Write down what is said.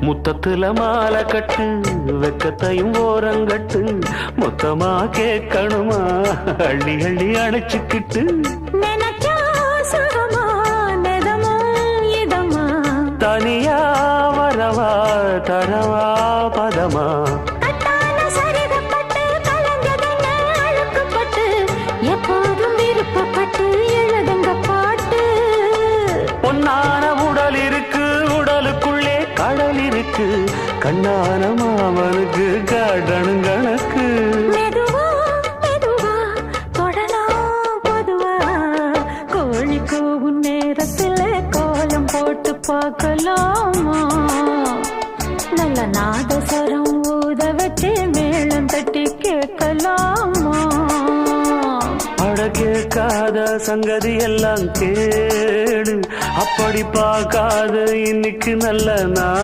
முத்தத்துல மாலை கட்டு வெக்கத்தையும் ஓரங்கட்டு மொத்தமா கேட்கணுமா அள்ளி அள்ளி அணைச்சுக்கிட்டு தனியா வரவா தரவா பதமா எப்போதும் விருப்பப்பட்டு எழுதுங்க பாட்டு பொன்னான உடல் இருக்கு உடலுக்குள்ளே கடல் இருக்கு கண்ணான மாமனுக்கு காடணும் கணக்கு மெதுவா மெதுவா தொடலாம் பொதுவா கோழி கூவும் நேரத்துல கோலம் போட்டு பார்க்கலாமா நல்ல நாதஸ்வரம் ஊத வச்சு மேளம் தட்டி கேட்கலாமா அட கேட்காத சங்கதி எல்லாம் கேடு அப்படி பார்க்காத இன்னைக்கு நல்ல நான்